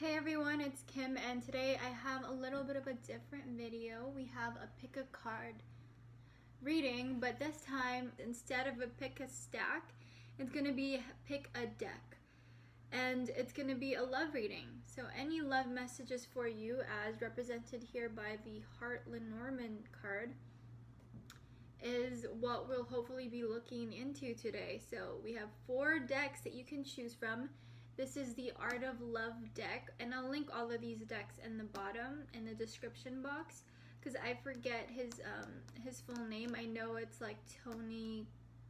Hey everyone, it's Kim, and today I have a little bit of a different video. We have a pick a card reading, but this time instead of a pick a stack, it's going to be pick a deck. And it's going to be a love reading. So any love messages for you as represented here by the Heart Lenormand card is what we'll hopefully be looking into today. So we have 4 decks that you can choose from. This is the Art of Love deck, and I'll link all of these decks in the bottom in the description box because I forget his full name. I know it's like Toni,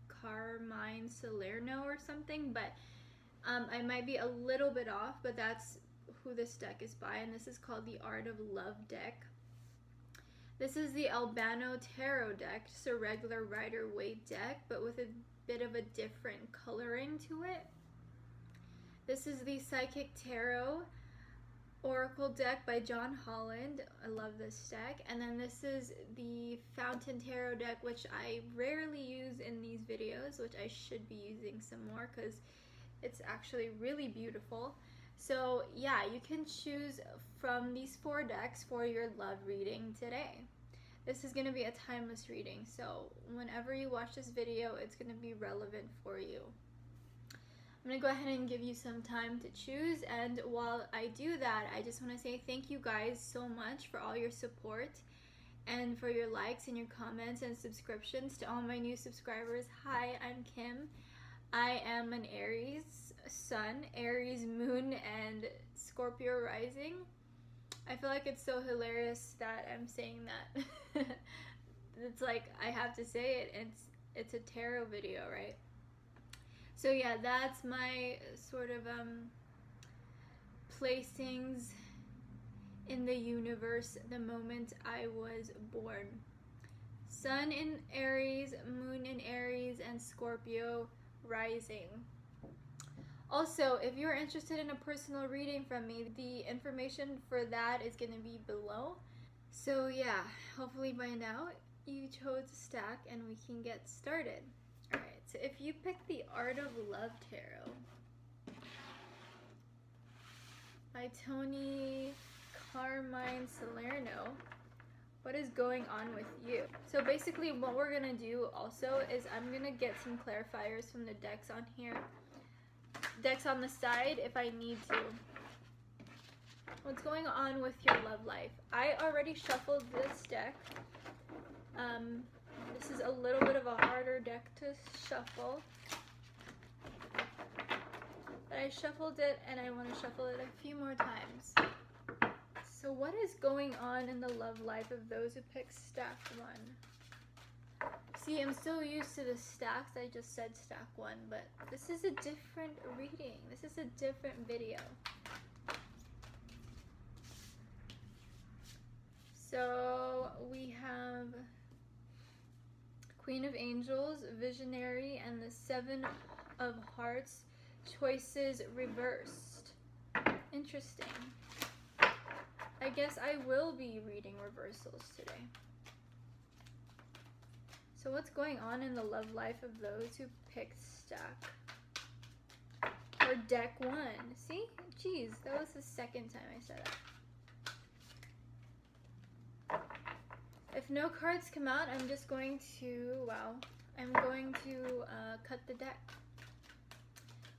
Carmine, Salerno or something, but I might be a little bit off, but that's who this deck is by, and this is called the Art of Love deck. This is the Albano tarot deck, just a regular Rider-Waite deck, but with a bit of a different coloring to it. This is the Psychic Tarot Oracle deck by Holland. I love this deck. And then this is the Fountain Tarot deck, which I rarely use in these videos, which I should be using some more because it's actually really beautiful. So yeah, you can choose from these 4 decks for your love reading today. This is going to be a timeless reading, so whenever you watch this video, it's going to be relevant for you. I'm going to go ahead and give you some time to choose, and while I do that, I just want to say thank you guys so much for all your support and for your likes and your comments and subscriptions. To all my new subscribers, hi, I'm Kim. I am an Aries sun, Aries moon, and Scorpio rising. I feel like it's so hilarious that I'm saying that. It's like I have to say it, it's a tarot video, right? So yeah, that's my sort of placings in the universe the moment I was born. Sun in Aries, moon in Aries, and Scorpio rising. Also, if you're interested in a personal reading from me, the information for that is going to be below. So yeah, hopefully by now you chose a stack and we can get started. Alright, so if you pick the Art of Love Tarot by Toni, Carmine, Salerno, what is going on with you? So basically what we're going to do also is I'm going to get some clarifiers from the decks on here. Decks on the side if I need to. What's going on with your love life? I already shuffled this deck. This is a little bit of a harder deck to shuffle, but I shuffled it and I want to shuffle it a few more times. So what is going on in the love life of those who pick stack 1? See, I'm so used to the stacks. I just said stack 1, but this is a different reading. This is a different video. So we have Queen of Angels, Visionary, and the 7 of Hearts, choices reversed. Interesting. I guess I will be reading reversals today. So what's going on in the love life of those who picked stack? Or deck 1. See? Jeez, that was the second time I said that. If no cards come out, I'm just going to, I'm going to cut the deck.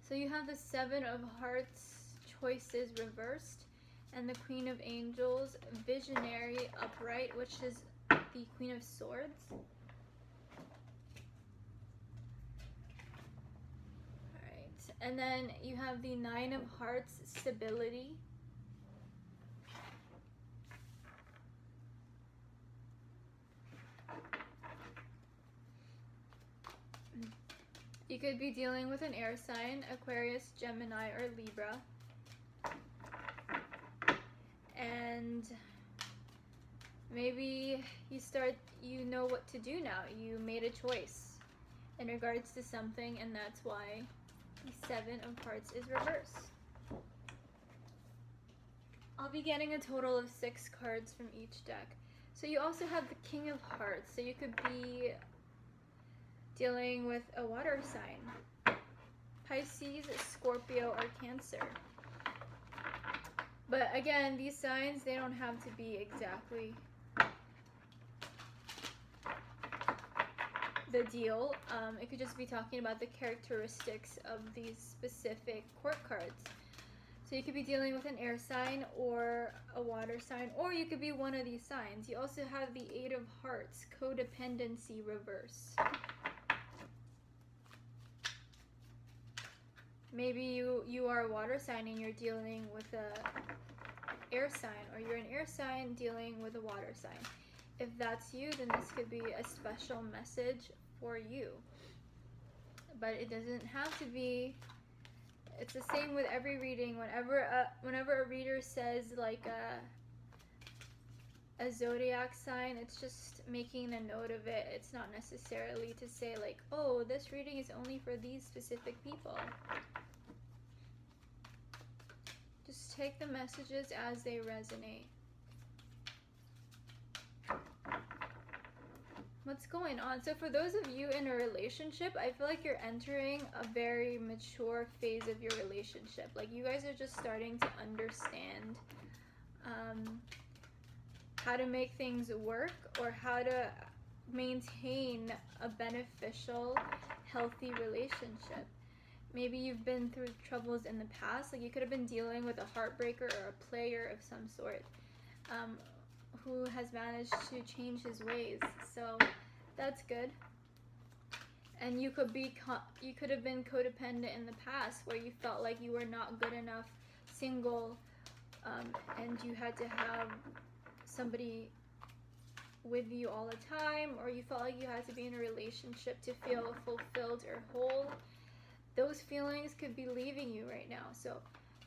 So you have the 7 of Hearts, choices reversed, and the Queen of Angels, Visionary, upright, which is the Queen of Swords. Alright, and then you have the 9 of Hearts, stability. You could be dealing with an air sign, Aquarius, Gemini, or Libra. And maybe you know what to do now. You made a choice in regards to something, and that's why the 7 of Hearts is reversed. I'll be getting a total of 6 cards from each deck. So you also have the King of Hearts, so you could be dealing with a water sign, Pisces, Scorpio, or Cancer. But again, these signs, they don't have to be exactly the deal. It could just be talking about the characteristics of these specific court cards. So you could be dealing with an air sign or a water sign, or you could be one of these signs. You also have the Eight of Hearts, codependency reverse. Maybe you are a water sign and you're dealing with a air sign, or you're an air sign dealing with a water sign. If that's you, then this could be a special message for you. But it doesn't have to be. It's the same with every reading. Whenever a reader says like a zodiac sign, it's just making a note of it. It's not necessarily to say like, oh, this reading is only for these specific people. Just take the messages as they resonate. What's going on? So for those of you in a relationship, I feel like you're entering a very mature phase of your relationship. Like you guys are just starting to understand how to make things work, or how to maintain a beneficial, healthy relationship. Maybe you've been through troubles in the past. Like you could have been dealing with a heartbreaker or a player of some sort. Who has managed to change his ways, so that's good. And you could have been codependent in the past, where you felt like you were not good enough single, and you had to have somebody with you all the time, or you felt like you had to be in a relationship to feel fulfilled or whole. Those feelings could be leaving you right now. So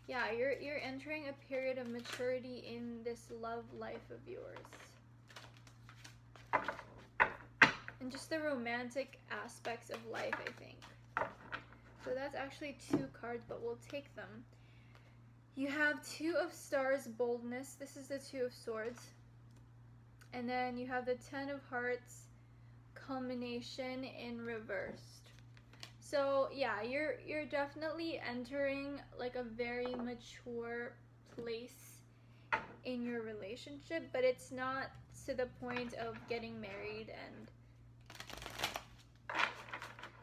yeah, you're entering a period of maturity in this love life of yours. And just the romantic aspects of life, I think. So that's actually 2 cards, but we'll take them. You have 2 of Stars, boldness. This is the 2 of Swords. And then you have the 10 of Hearts, culmination in reversed. So yeah, you're definitely entering like a very mature place in your relationship, but it's not to the point of getting married and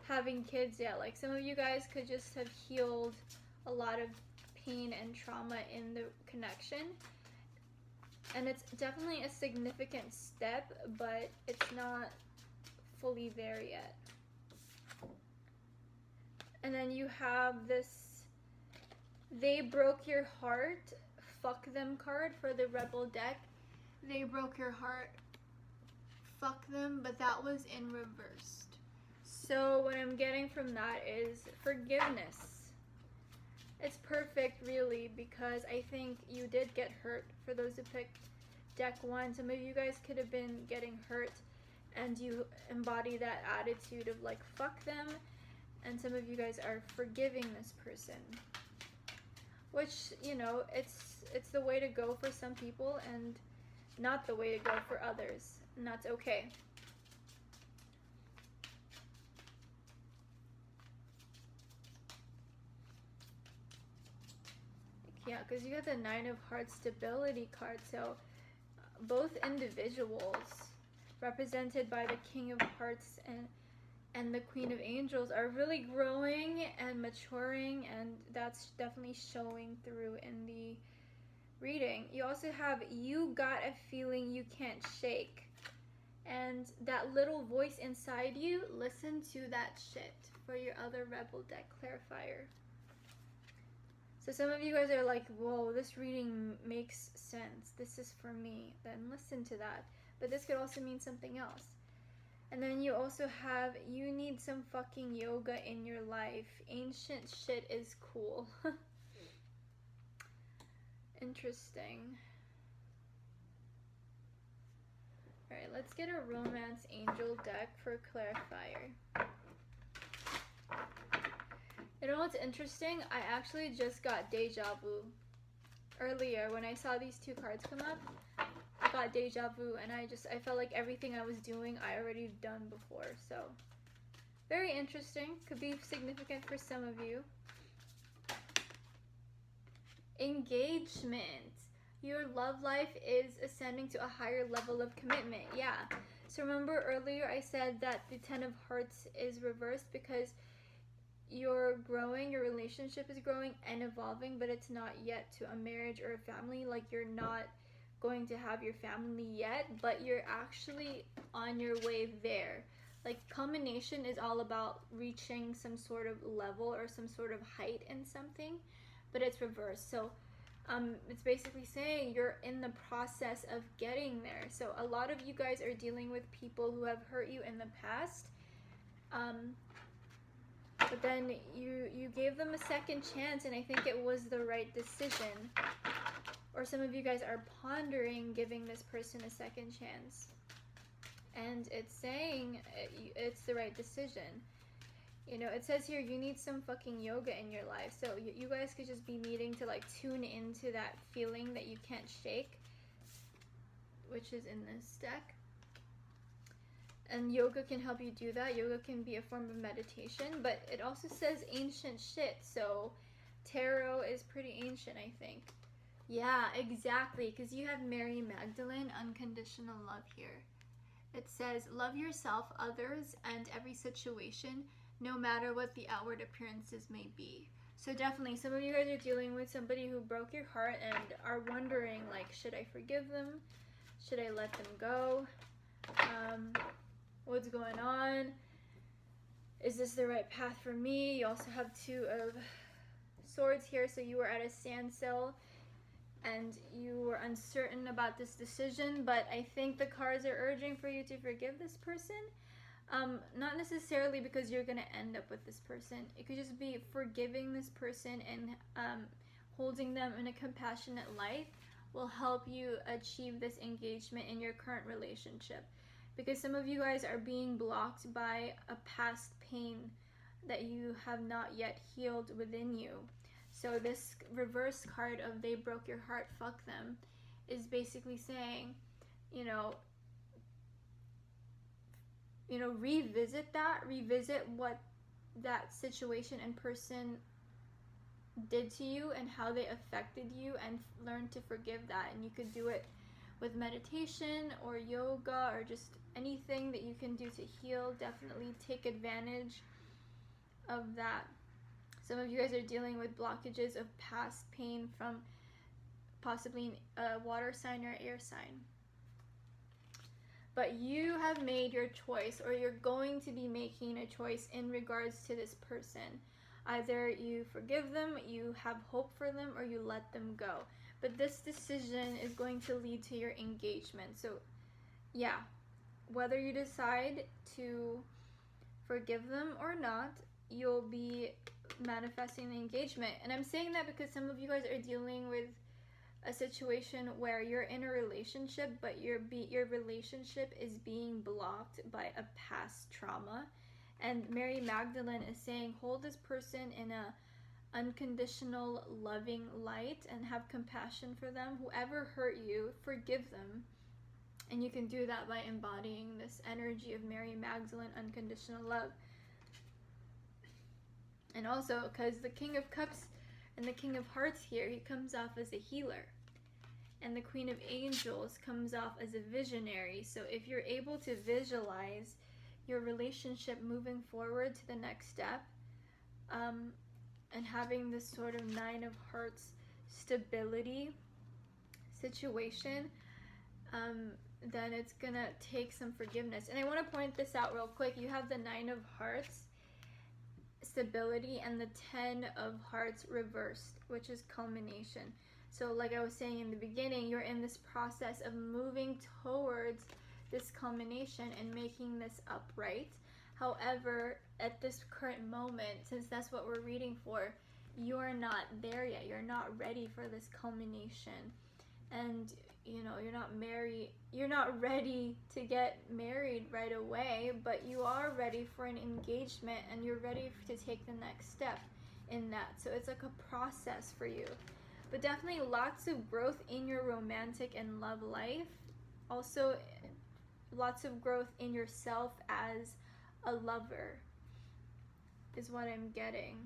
having kids yet. Like some of you guys could just have healed a lot of pain and trauma in the connection, and it's definitely a significant step, but it's not fully there yet. And then you have this they broke your heart, fuck them card for the Rebel deck. They broke your heart, fuck them, but that was in reversed. So what I'm getting from that is forgiveness. It's perfect, really, because I think you did get hurt. For those who picked deck 1, some of you guys could have been getting hurt, and you embody that attitude of like, fuck them. And some of you guys are forgiving this person, which, you know, it's the way to go for some people and not the way to go for others, and that's okay. Yeah, because you got the 9 of Hearts stability card, so both individuals represented by the King of Hearts and the Queen of Angels are really growing and maturing, and that's definitely showing through in the reading. You also have, you got a feeling you can't shake, and that little voice inside you, listen to that shit, for your other Rebel deck clarifier. So some of you guys are like, whoa, this reading makes sense, this is for me, then listen to that. But this could also mean something else. And then you also have, you need some fucking yoga in your life. Ancient shit is cool. Interesting. Alright, let's get a Romance Angel deck for clarifier. You know what's interesting? I actually just got deja vu. Earlier, when I saw these 2 cards come up, I got deja vu, and I felt like everything I was doing I already done before. So very interesting, could be significant for some of you. Engagement. Your love life is ascending to a higher level of commitment. Yeah. So remember earlier I said that the 10 of Hearts is reversed because you're growing, your relationship is growing and evolving, but it's not yet to a marriage or a family. Like, you're not going to have your family yet, but you're actually on your way there. Like, culmination is all about reaching some sort of level or some sort of height in something, but it's reversed. So it's basically saying you're in the process of getting there. So a lot of you guys are dealing with people who have hurt you in the past, but then you gave them a second chance, and I think it was the right decision. Or some of you guys are pondering giving this person a second chance, and it's saying it's the right decision. You know, it says here you need some fucking yoga in your life. So you guys could just be needing to like tune into that feeling that you can't shake, which is in this deck. And yoga can help you do that. Yoga can be a form of meditation, but it also says ancient shit. So tarot is pretty ancient, I think. Yeah, exactly, because you have Mary Magdalene, unconditional love here. It says, love yourself, others, and every situation, no matter what the outward appearances may be. So definitely, some of you guys are dealing with somebody who broke your heart and are wondering, like, should I forgive them? Should I let them go? What's going on? Is this the right path for me? You also have 2 of Swords here, so you were at a standstill and you were uncertain about this decision, but I think the cards are urging for you to forgive this person. Not necessarily because you're going to end up with this person. It could just be forgiving this person and holding them in a compassionate light will help you achieve this engagement in your current relationship. Because some of you guys are being blocked by a past pain that you have not yet healed within you. So this reverse card of they broke your heart, fuck them, is basically saying, revisit what that situation and person did to you and how they affected you, and learn to forgive that. And you could do it with meditation or yoga or just anything that you can do to heal. Definitely take advantage of that. Some of you guys are dealing with blockages of past pain from possibly a water sign or air sign. But you have made your choice, or you're going to be making a choice in regards to this person. Either you forgive them, you have hope for them, or you let them go. But this decision is going to lead to your engagement. So yeah, whether you decide to forgive them or not, you'll be manifesting the engagement. And I'm saying that because some of you guys are dealing with a situation where you're in a relationship, but your relationship is being blocked by a past trauma. And Mary Magdalene is saying, hold this person in a unconditional loving light and have compassion for them. Whoever hurt you, forgive them. And you can do that by embodying this energy of Mary Magdalene, unconditional love. And also, because the King of Cups and the King of Hearts here, he comes off as a healer. And the Queen of Angels comes off as a visionary. So if you're able to visualize your relationship moving forward to the next step, and having this sort of 9 of Hearts stability situation, then it's gonna take some forgiveness. And I want to point this out real quick. You have the 9 of Hearts stability and the 10 of Hearts reversed, which is culmination. So like I was saying in the beginning, you're in this process of moving towards this culmination and making this upright. However, at this current moment, since that's what we're reading for, you're not there yet. You're not ready for this culmination. And you're not ready to get married right away, but you are ready for an engagement and you're ready to take the next step in that. So it's like a process for you. But definitely lots of growth in your romantic and love life. Also, lots of growth in yourself as a lover is what I'm getting.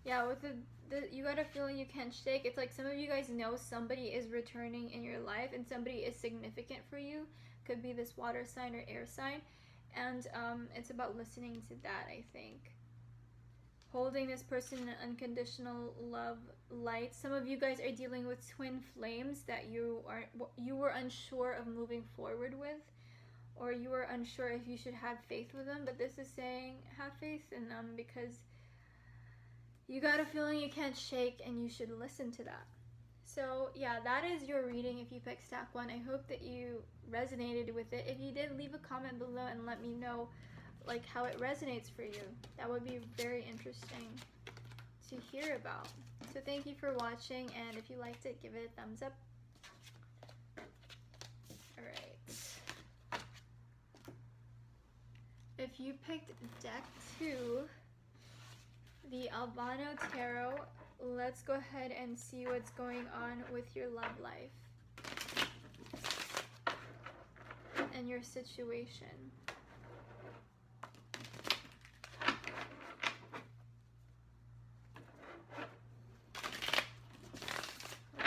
Yeah, with you got a feeling you can't shake. It's like some of you guys know somebody is returning in your life and somebody is significant for you. Could be this water sign or air sign. And it's about listening to that, I think. Holding this person in unconditional love light. Some of you guys are dealing with twin flames that you were unsure of moving forward with, or you were unsure if you should have faith with them. But this is saying have faith in them because you got a feeling you can't shake and you should listen to that. So yeah, that is your reading if you picked stack 1. I hope that you resonated with it. If you did, leave a comment below and let me know like how it resonates for you. That would be very interesting to hear about. So thank you for watching, and if you liked it, give it a thumbs up. Alright. If you picked deck 2, the Albano Tarot, let's go ahead and see what's going on with your love life and your situation.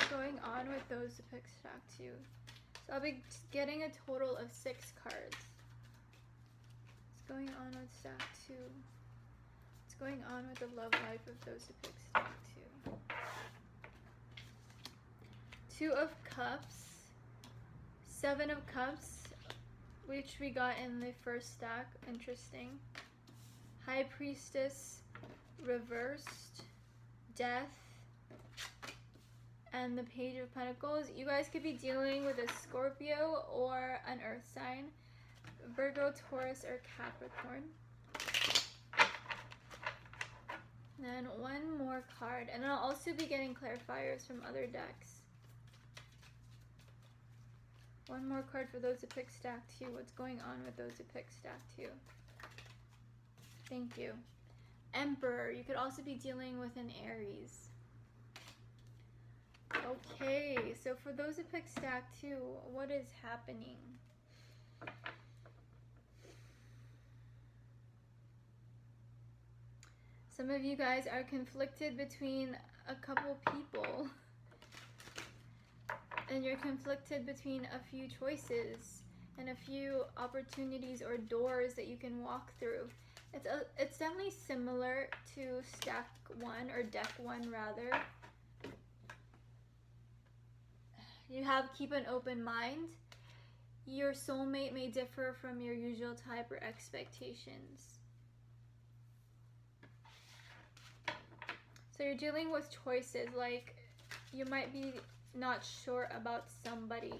Going on with those who pick stack 2. So I'll be getting a total of 6 cards. What's going on with stack 2? What's going on with the love life of those who pick stack 2? 2 of Cups, 7 of Cups, which we got in the first stack. Interesting. High Priestess, reversed, Death, and the Page of Pentacles. You guys could be dealing with a Scorpio or an Earth sign, Virgo, Taurus, or Capricorn. Then one more card, and I'll also be getting clarifiers from other decks. One more card for those who pick stack 2. What's going on with those who pick stack 2? Thank you. Emperor. You could also be dealing with an Aries. Okay, so for those who pick stack 2, what is happening? Some of you guys are conflicted between a couple people, and you're conflicted between a few choices and a few opportunities or doors that you can walk through. It's definitely similar to stack 1 or deck 1 rather. You have keep an open mind. Your soulmate may differ from your usual type or expectations. So you're dealing with choices, like you might be not sure about somebody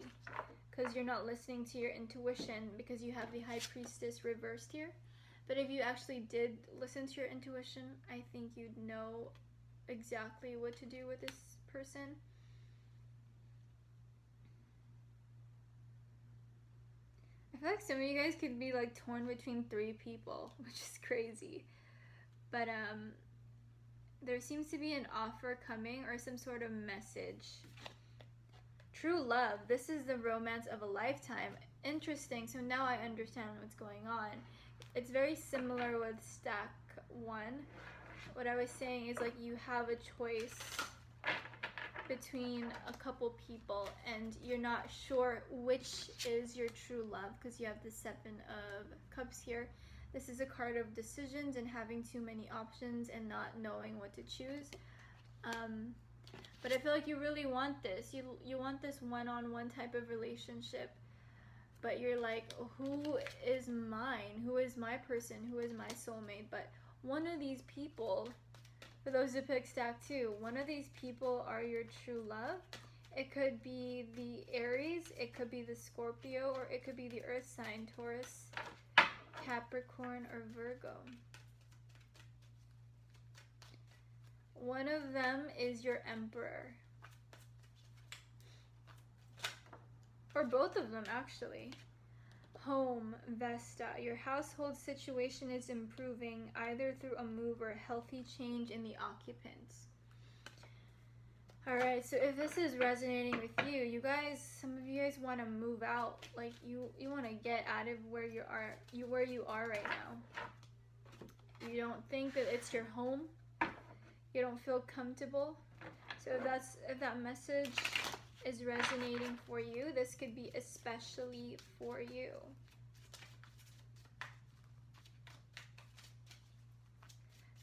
because you're not listening to your intuition because you have the High Priestess reversed here. But if you actually did listen to your intuition, I think you'd know exactly what to do with this person. I feel like some of you guys could be like torn between 3 people, which is crazy. But there seems to be an offer coming or some sort of message. True love. This is the romance of a lifetime. Interesting. So now I understand what's going on. It's very similar with stack 1. What I was saying is like you have a choice between a couple people and you're not sure which is your true love because you have the 7 of Cups here. This is a card of decisions and having too many options and not knowing what to choose. But I feel like you really want this. You want this one-on-one type of relationship. But you're like, who is mine? Who is my person? Who is my soulmate? But one of these people, for those who pick stack 2, one of these people are your true love. It could be the Aries, it could be the Scorpio, or it could be the Earth sign, Taurus, Capricorn, or Virgo. One of them is your Emperor. Or both of them, actually. Home, Vesta. Your household situation is improving either through a move or a healthy change in the occupants. Alright, so if this is resonating with you, you guys, some of you guys want to move out. Like, you want to get out of where you are right now. You don't think that it's your home. you don't feel comfortable. So if that message is resonating for you, this could be especially for you.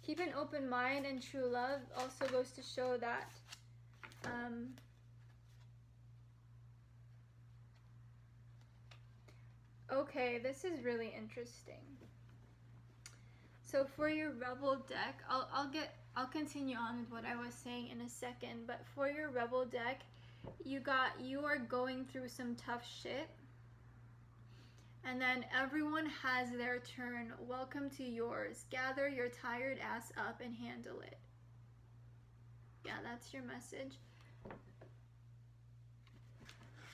Keep an open mind, and true love also goes to show that okay, this is really interesting. So for your Rebel deck, I'll continue on with what I was saying in a second, but for your Rebel deck, you are going through some tough shit. And then everyone has their turn. Welcome to yours. Gather your tired ass up and handle it. Yeah, that's your message.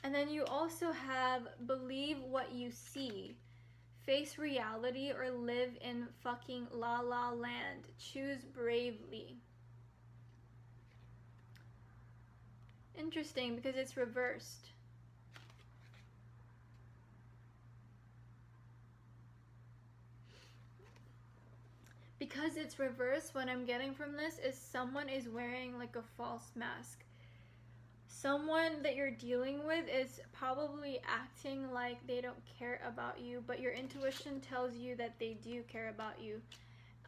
And then you also have believe what you see. Face reality or live in fucking la la land. Choose bravely. Interesting, because it's reversed. Because it's reversed, what I'm getting from this is someone is wearing like a false mask. Someone that you're dealing with is probably acting like they don't care about you, but your intuition tells you that they do care about you.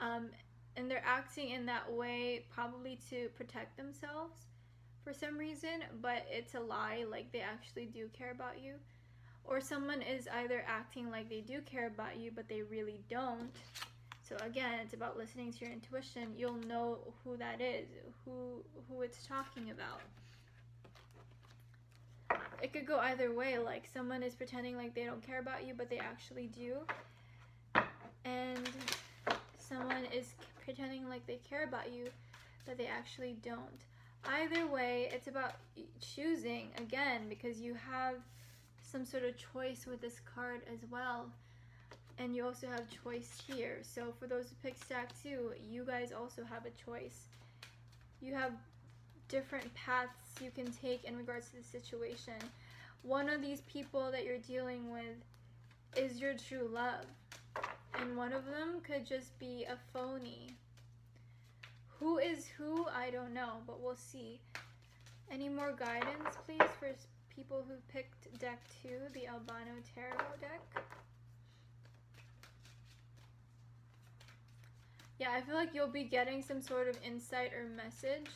And they're acting in that way probably to protect themselves for some reason, but it's a lie, like they actually do care about you. Or someone is either acting like they do care about you, but they really don't. So again, it's about listening to your intuition. You'll know who that is, who it's talking about. It could go either way, like someone is pretending like they don't care about you, but they actually do. And someone is pretending like they care about you, but they actually don't. Either way, it's about choosing, again, because you have some sort of choice with this card as well. And you also have choice here. So for those who pick stack 2, you guys also have a choice. You have different paths you can take in regards to the situation. One of these people that you're dealing with is your true love. And one of them could just be a phony. Who is who? I don't know, but we'll see. Any more guidance, please, for people who picked deck 2, the Albano Tarot deck? Yeah, I feel like you'll be getting some sort of insight or message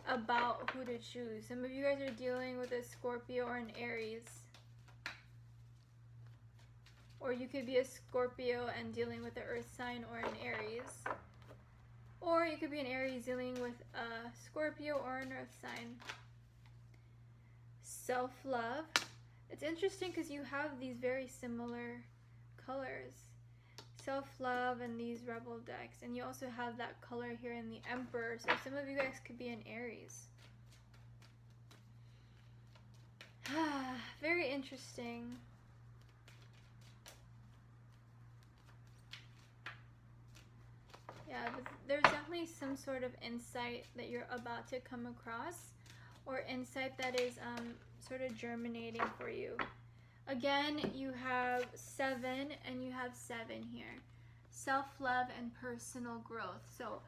about who to choose. Some of you guys are dealing with a Scorpio or an Aries. Or you could be a Scorpio and dealing with an Earth sign or an Aries. Or you could be an Aries dealing with a Scorpio or an Earth sign. Self-love. It's interesting because you have these very similar colors. Self-love and these Rebel decks. And you also have that color here in the Emperor. So some of you guys could be an Aries. Very interesting. Yeah, but there's definitely some sort of insight that you're about to come across, or insight that is sort of germinating for you. Again, you have 7 and you have 7 here. Self-love and personal growth. So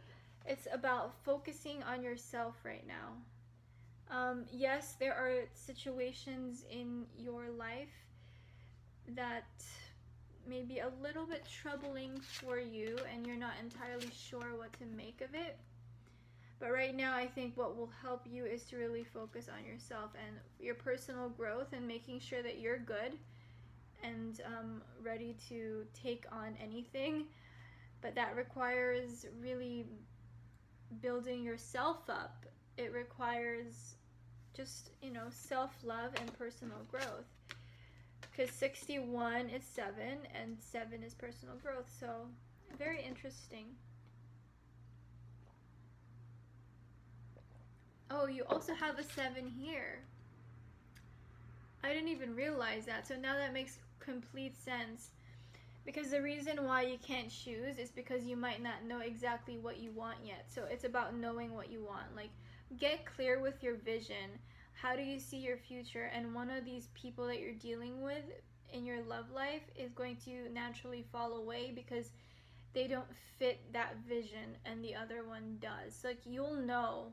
it's about focusing on yourself right now. Yes, there are situations in your life that may be a little bit troubling for you and you're not entirely sure what to make of it. But right now, I think what will help you is to really focus on yourself and your personal growth and making sure that you're good and ready to take on anything. But that requires really building yourself up. It requires just, self-love and personal growth. Because 61 is 7 and 7 is personal growth. So very interesting. Oh, you also have a 7 here. I didn't even realize that. So now that makes complete sense. Because the reason why you can't choose is because you might not know exactly what you want yet. So it's about knowing what you want. Like, get clear with your vision. How do you see your future? And one of these people that you're dealing with in your love life is going to naturally fall away because they don't fit that vision and the other one does. Like, you'll know.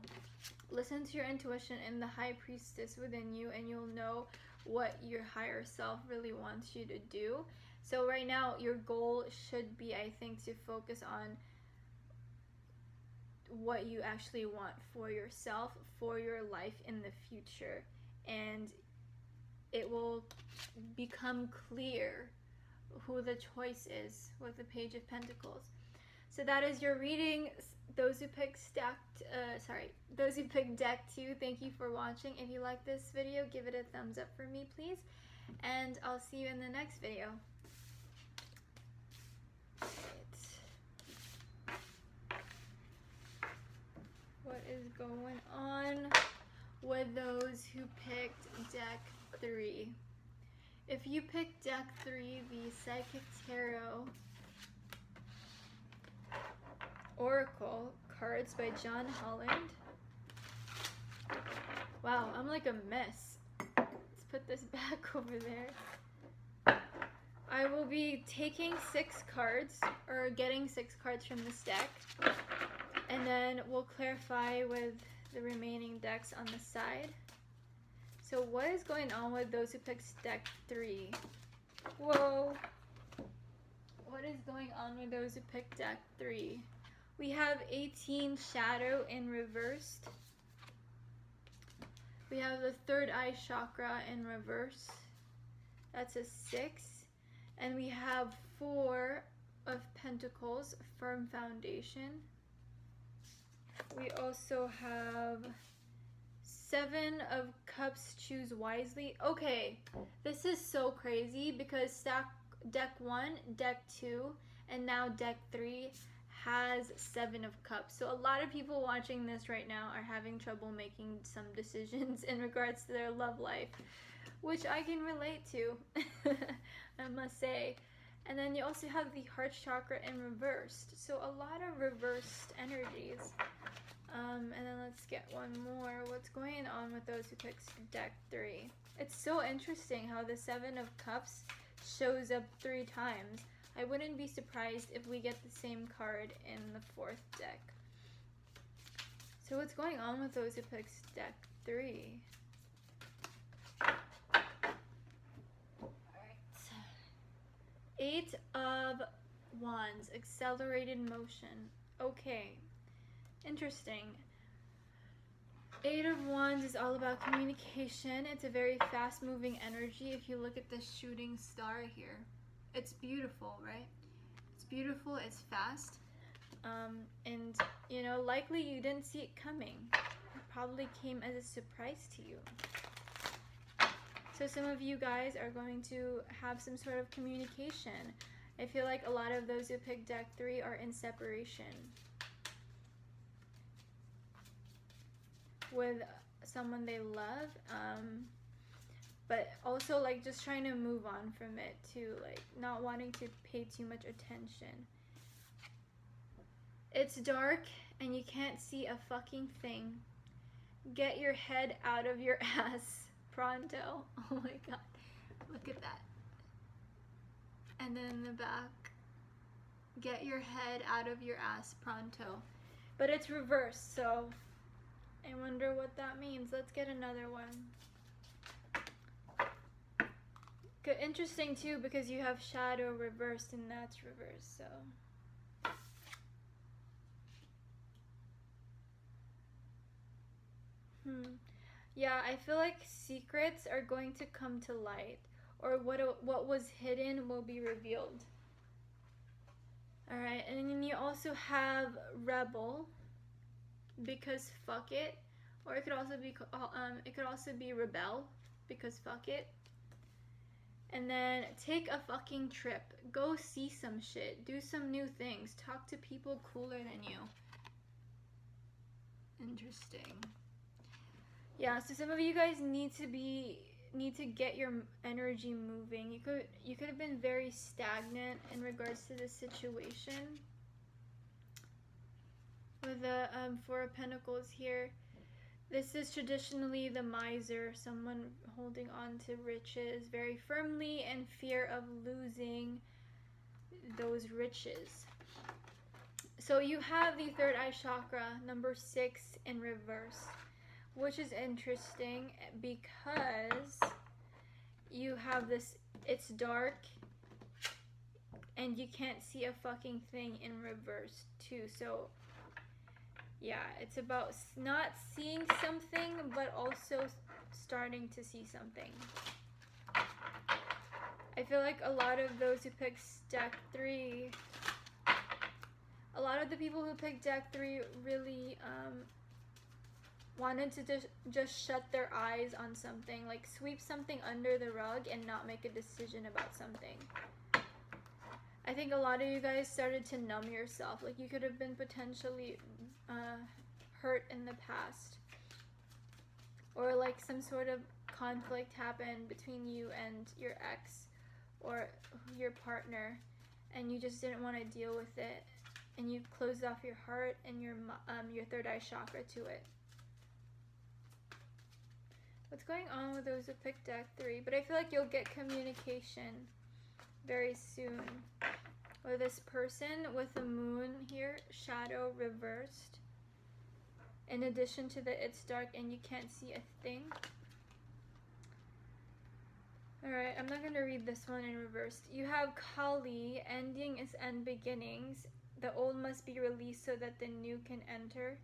Listen to your intuition and the high priestess within you, and you'll know what your higher self really wants you to do. So right now, your goal should be, I think, to focus on what you actually want for yourself, for your life in the future. And it will become clear who the choice is with the Page of Pentacles. So that is your reading. Those who picked those who picked deck 2, thank you for watching. If you like this video, give it a thumbs up for me, please. And I'll see you in the next video. What is going on with those who picked deck 3? If you picked deck 3, the Psychic Tarot Oracle cards by John Holland. Wow, I'm like a mess. Let's put this back over there. I will be taking 6 cards, or getting 6 cards from this deck, and then we'll clarify with the remaining decks on the side. So what is going on with those who picked deck 3? Whoa! What is going on with those who picked deck 3? We have 18 Shadow in reversed. We have the third eye chakra in reverse. That's a 6. And we have 4 of Pentacles, firm foundation. We also have 7 of Cups, choose wisely. Okay, this is so crazy because deck 1, deck 2, and now deck 3 has 7 of Cups. So a lot of people watching this right now are having trouble making some decisions in regards to their love life, which I can relate to, I must say. And then you also have the heart chakra in reversed. So a lot of reversed energies. And then let's get one more. What's going on with those who picked deck 3? It's so interesting how the 7 of Cups shows up 3 times. I wouldn't be surprised if we get the same card in the 4th deck. So what's going on with those who picked deck 3? Alright. 8 of Wands, accelerated motion. Okay. Interesting. 8 of Wands is all about communication. It's a very fast-moving energy. If you look at the shooting star here, it's beautiful, right? It's beautiful, it's fast. And, you know, likely you didn't see it coming. It probably came as a surprise to you. So some of you guys are going to have some sort of communication. I feel like a lot of those who picked deck 3 are in separation with someone they love, but also like just trying to move on from it too, like not wanting to pay too much attention. It's dark and you can't see a fucking thing. Get your head out of your ass pronto. Oh my god, look at that. And then in the back, get your head out of your ass pronto. But it's reversed, so I wonder what that means. Let's get another one. Good, interesting too, because you have shadow reversed and that's reversed, so. Yeah, I feel like secrets are going to come to light, or what was hidden will be revealed. Alright, and then you also have rebel, because fuck it, or it could also be rebel, because fuck it. And then take a fucking trip, go see some shit, do some new things, talk to people cooler than you. Interesting. Yeah, so some of you guys need to get your energy moving. You could have been very stagnant in regards to this situation. With the 4 of Pentacles here, this is traditionally the miser, someone holding on to riches very firmly and fear of losing those riches. So you have the third eye chakra, number 6 in reverse, which is interesting because you have this, it's dark and you can't see a fucking thing in reverse too. So yeah, it's about not seeing something but also starting to see something. I feel like a lot of those who pick deck 3, a lot of the people who picked deck 3 really wanted to just shut their eyes on something, like sweep something under the rug and not make a decision about something. I think a lot of you guys started to numb yourself, like you could have been potentially hurt in the past, or like some sort of conflict happened between you and your ex or your partner, and you just didn't want to deal with it, and you closed off your heart and your third eye chakra to it. What's going on with those who picked deck 3? But I feel like you'll get communication very soon. Or this person with the moon here, shadow reversed. In addition to the it's dark and you can't see a thing. Alright, I'm not going to read this one in reverse. You have Kali, ending is and beginnings. The old must be released so that the new can enter.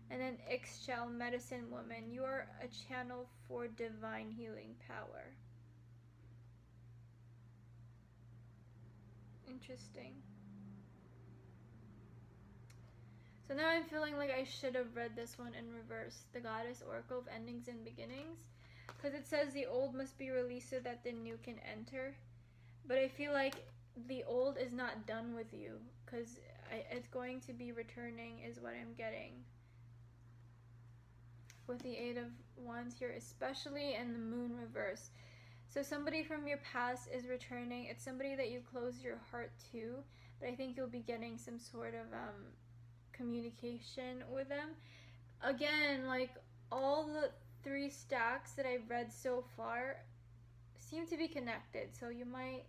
And then Ixchel, medicine woman. You are a channel for divine healing power. Interesting. So now I'm feeling like I should have read this one in reverse. The Goddess Oracle of Endings and Beginnings. Because it says the old must be released so that the new can enter. But I feel like the old is not done with you. Because it's going to be returning is what I'm getting. With the 8 of Wands here especially, and the moon reverse. So somebody from your past is returning. It's somebody that you close your heart to, but I think you'll be getting some sort of communication with them. Again, like all the 3 stacks that I've read so far seem to be connected, so you might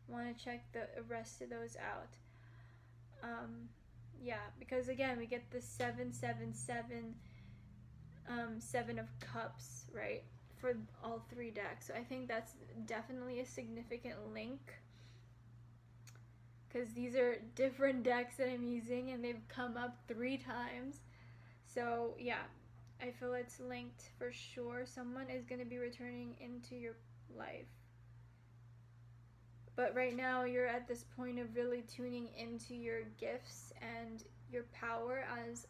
want to check the rest of those out. Yeah, because again, we get the 777 7 of Cups, right, for all 3 decks. So I think that's definitely a significant link, because these are different decks that I'm using and they've come up 3 times. So yeah, I feel it's linked for sure. Someone is going to be returning into your life. But right now you're at this point of really tuning into your gifts and your power as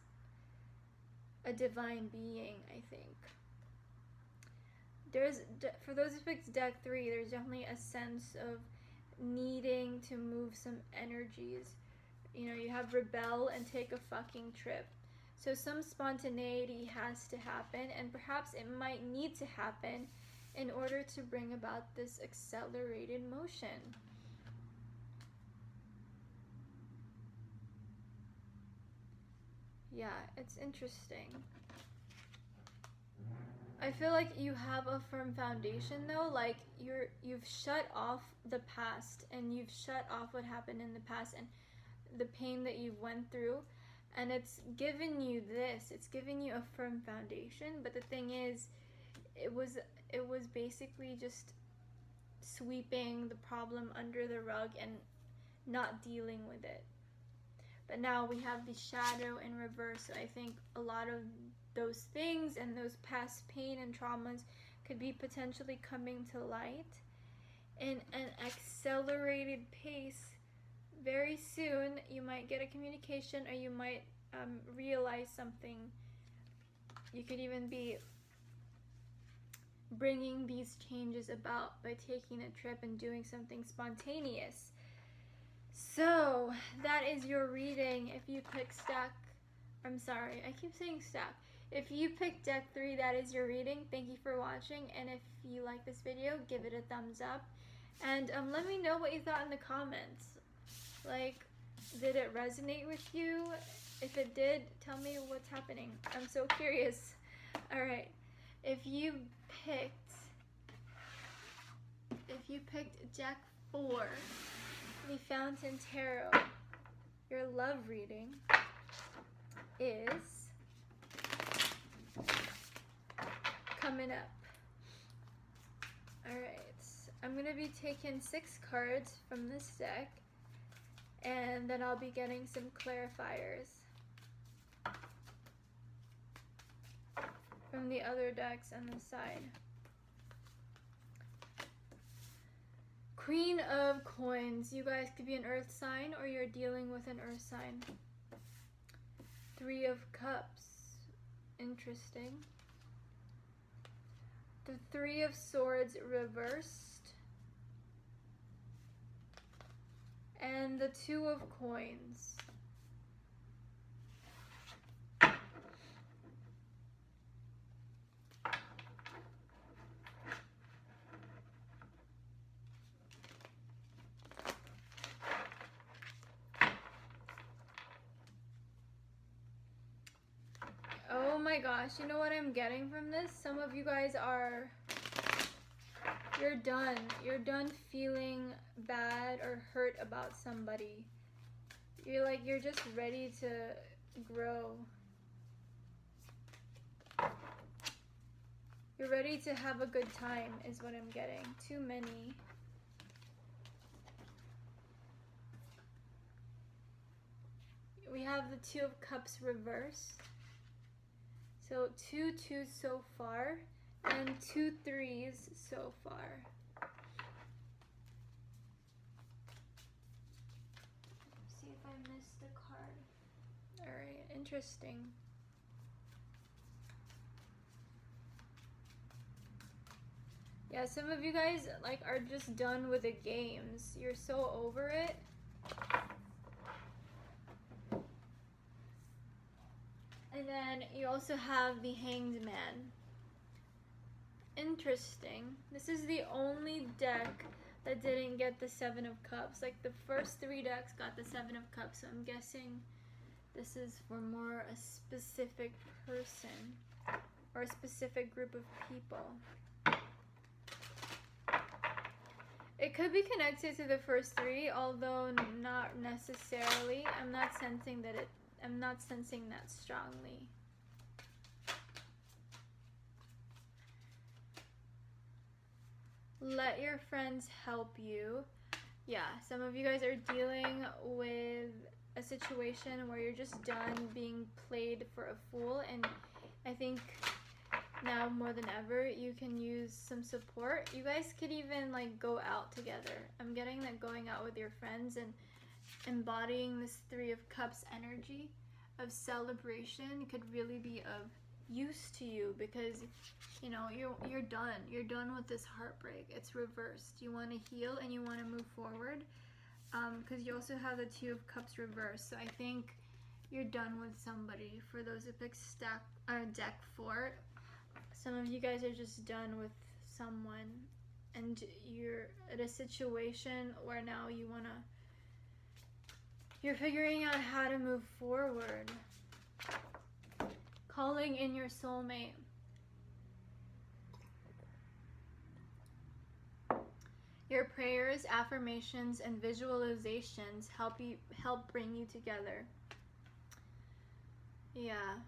a divine being, I think. For those who picked deck 3, there's definitely a sense of needing to move some energies. You know, you have rebel and take a fucking trip. So some spontaneity has to happen, and perhaps it might need to happen in order to bring about this accelerated motion. Yeah, it's interesting. I feel like you have a firm foundation though, like you've shut off the past, and you've shut off what happened in the past and the pain that you went through, and it's given you this, it's given you a firm foundation. But the thing is, it was basically just sweeping the problem under the rug and not dealing with it. But now we have the shadow in reverse, so I think a lot of those things and those past pain and traumas could be potentially coming to light in an accelerated pace. Very soon you might get a communication, or you might realize something. You could even be bringing these changes about by taking a trip and doing something spontaneous. So that is your reading. If you pick I keep saying stack. If you pick deck 3, that is your reading. Thank you for watching, and if you like this video, give it a thumbs up, and let me know what you thought in the comments. Like, did it resonate with you? If it did, tell me what's happening. I'm so curious. Alright, if you picked deck 4, the Fountain Tarot, your love reading, is coming up. Alright, I'm going to be taking 6 cards from this deck, and then I'll be getting some clarifiers from the other decks on the side. Queen of Coins. You guys could be an earth sign or you're dealing with an earth sign. 3 of Cups. Interesting. The 3 of Swords reversed. And the 2 of Coins. Oh my gosh, you know what I'm getting from this? Some of you guys are, you're done. You're done feeling bad or hurt about somebody. You're just ready to grow. You're ready to have a good time is what I'm getting. Too many. We have the 2 of Cups reversed. So 2 2s so far, and 2 3s so far. Let's see if I missed the card. Alright, interesting. Yeah, some of you guys are just done with the games. You're so over it. And then you also have the Hanged Man. Interesting. This is the only deck that didn't get the 7 of Cups. Like the first 3 decks got the 7 of Cups, so I'm guessing this is for more a specific person or a specific group of people. It could be connected to the first 3, although not necessarily. I'm not sensing that strongly. Let your friends help you. Yeah, some of you guys are dealing with a situation where you're just done being played for a fool, and I think now more than ever you can use some support. You guys could even go out together. I'm getting that going out with your friends and embodying this 3 of Cups energy of celebration could really be of use to you, because you're done with this heartbreak. It's reversed. You want to heal and you want to move forward, because you also have the 2 of Cups reversed. So I think you're done with somebody. For those who pick deck 4, some of you guys are just done with someone, and you're at a situation where now you're figuring out how to move forward. Calling in your soulmate. Your prayers, affirmations, and visualizations help bring you together. Yeah.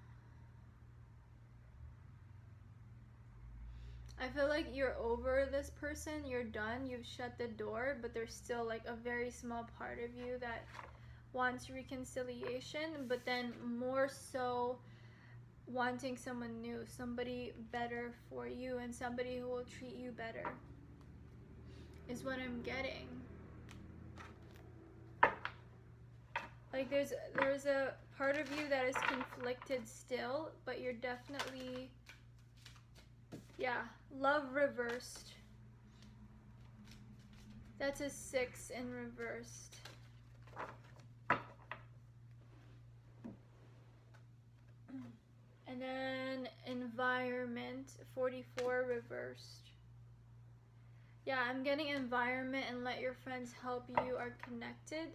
I feel like you're over this person, you're done, you've shut the door, but there's still a very small part of you that wants reconciliation, but then more so wanting someone new, somebody better for you, and somebody who will treat you better is what I'm getting. There's a part of you that is conflicted still, but you're definitely, yeah, love reversed. That's a 6 in reversed. And then environment, 44 reversed. Yeah, I'm getting environment and let your friends help you are connected.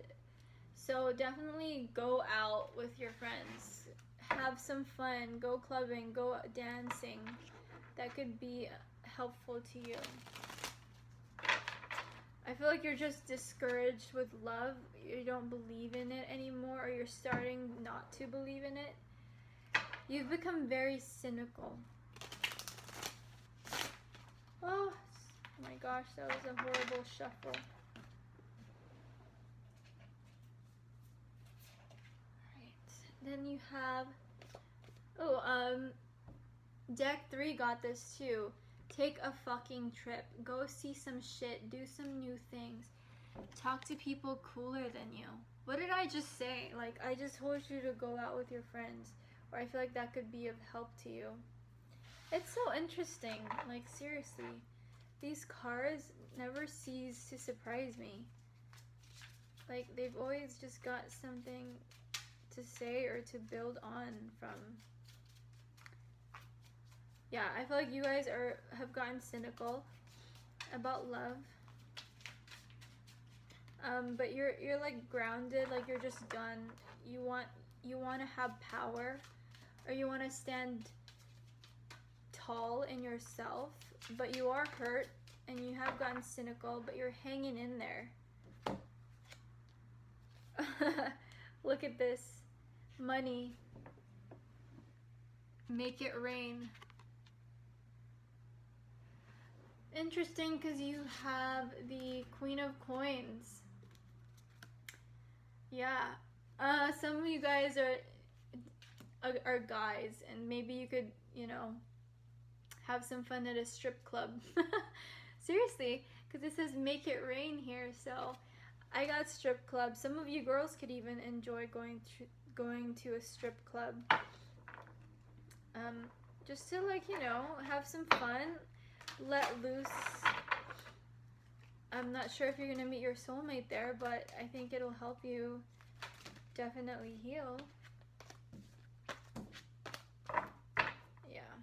So definitely go out with your friends. Have some fun. Go clubbing. Go dancing. That could be helpful to you. I feel like you're just discouraged with love. You don't believe in it anymore, or you're starting not to believe in it. You've become very cynical. Oh my gosh, that was a horrible shuffle. Alright, then you have, deck 3 got this too. Take a fucking trip. Go see some shit. Do some new things. Talk to people cooler than you. What did I just say? Like, I just told you to go out with your friends. Or I feel like that could be of help to you. It's so interesting. Like, seriously. These cards never cease to surprise me. Like, they've always just got something to say or to build on from. Yeah, I feel like you guys have gotten cynical about love. But you're like grounded, like you're just done. You want to have power, or you want to stand tall in yourself, but you are hurt and you have gotten cynical, but you're hanging in there. Look at this. Money. Make it rain. Interesting, because you have the Queen of Coins. Yeah. Some of you guys are guys, and maybe you could, you know, have some fun at a strip club. Seriously, because it says make it rain here, so I got strip club. Some of you girls could even enjoy going to a strip club. Just to, like, you know, have some fun, let loose. I'm not sure if you're gonna meet your soulmate there, but I think it'll help you definitely heal. Yeah.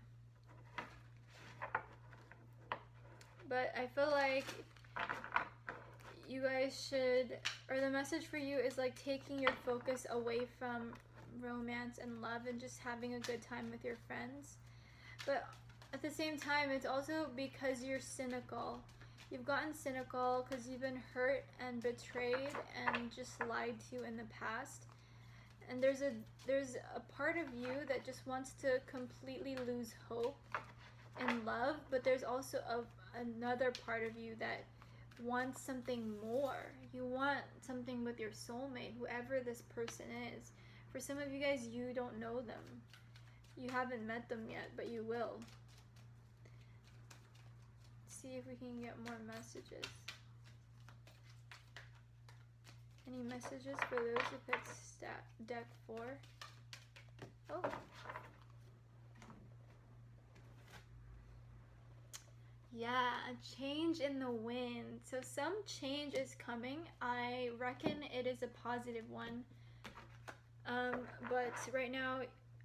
But I feel like you guys should, or the message for you is like taking your focus away from romance and love and just having a good time with your friends. But at the same time, it's also because you're cynical. You've gotten cynical because you've been hurt and betrayed and just lied to in the past. And there's a part of you that just wants to completely lose hope in love, but there's also another part of you that wants something more. You want something with your soulmate, whoever this person is. For some of you guys, you don't know them. You haven't met them yet, but you will. See if we can get more messages. Any messages for those who picked deck 4? Oh. Yeah, a change in the wind. So some change is coming. I reckon it is a positive one. But right now,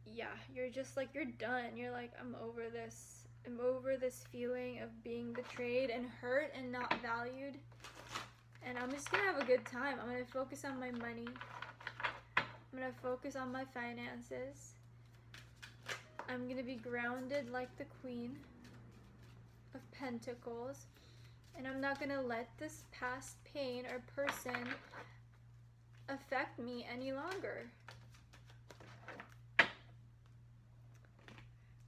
yeah, you're just like, you're done. You're like, I'm over this. I'm over this feeling of being betrayed and hurt and not valued. And I'm just gonna have a good time. I'm gonna focus on my money. I'm gonna focus on my finances. I'm gonna be grounded like the Queen of Pentacles. And I'm not gonna let this past pain or person affect me any longer.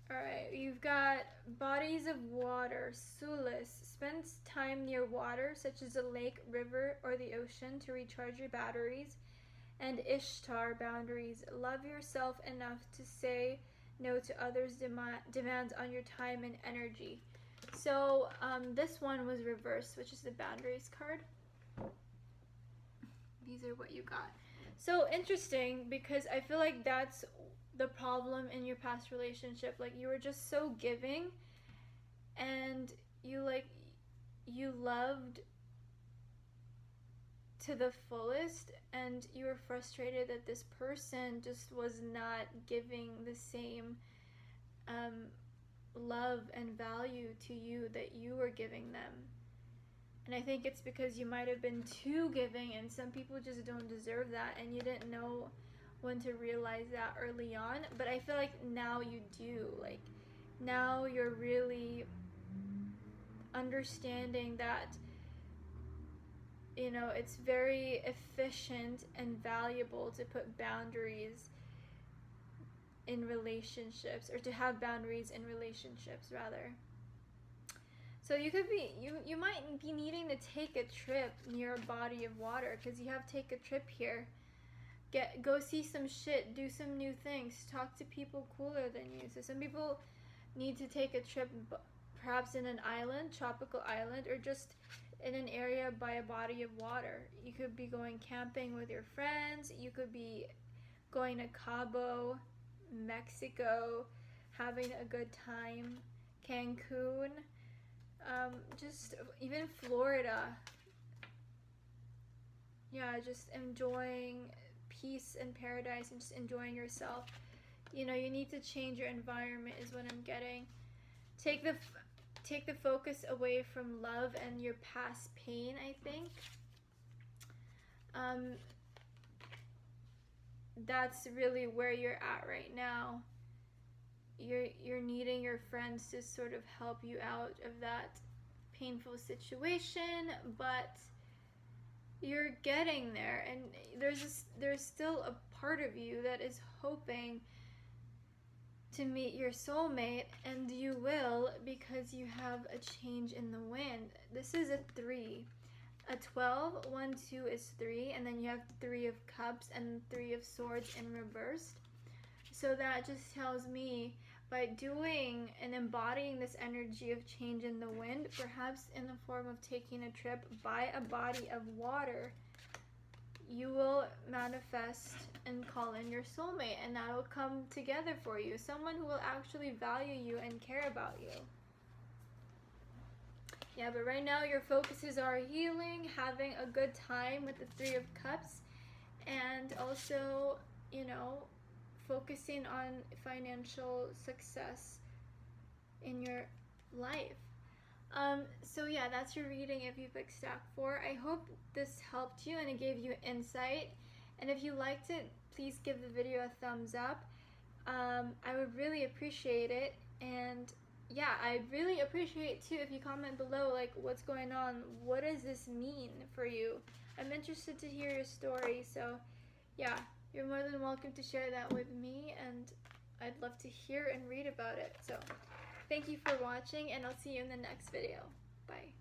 Alright, you've got bodies of water, solace. Spend time near water, such as a lake, river, or the ocean to recharge your batteries. And Ishtar boundaries. Love yourself enough to say no to others' demands on your time and energy. So, this one was reversed, which is the boundaries card. These are what you got. So, interesting, because I feel like that's the problem in your past relationship. Like, you were just so giving, and you loved to the fullest, and you were frustrated that this person just was not giving the same love and value to you that you were giving them. And I think it's because you might have been too giving, and some people just don't deserve that, and you didn't know when to realize that early on. But I feel like now you do. Like, now you're really understanding that, you know, it's very efficient and valuable to put boundaries in relationships, or to have boundaries in relationships rather. So you could be, you might be needing to take a trip near a body of water, because you have to take a trip here. Go see some shit, do some new things, talk to people cooler than you. So some people need to take a trip perhaps in an island, tropical island, or just in an area by a body of water. You could be going camping with your friends, you could be going to Cabo, Mexico, having a good time, Cancun, just even Florida. Yeah, just enjoying peace and paradise and just enjoying yourself. You know, you need to change your environment is what I'm getting. Take the focus away from love and your past pain, I think. That's really where you're at right now. You're needing your friends to sort of help you out of that painful situation, but you're getting there, and there's still a part of you that is hoping to meet your soulmate, and you will, because you have a change in the wind. This is a 3. A 12, 1, 2 is 3, and then you have 3 of cups and 3 of swords in reversed. So that just tells me, by doing and embodying this energy of change in the wind, perhaps in the form of taking a trip by a body of water, you will manifest and call in your soulmate, and that will come together for you. Someone who will actually value you and care about you. Yeah, but right now your focuses are healing, having a good time with the 3 of Cups, and also, you know, focusing on financial success in your life. So yeah, that's your reading if you picked stack 4. I hope this helped you and it gave you insight. And if you liked it, please give the video a thumbs up. I would really appreciate it. And yeah, I really appreciate too if you comment below, like, what's going on? What does this mean for you? I'm interested to hear your story. So yeah, you're more than welcome to share that with me, and I'd love to hear and read about it. So thank you for watching, and I'll see you in the next video. Bye.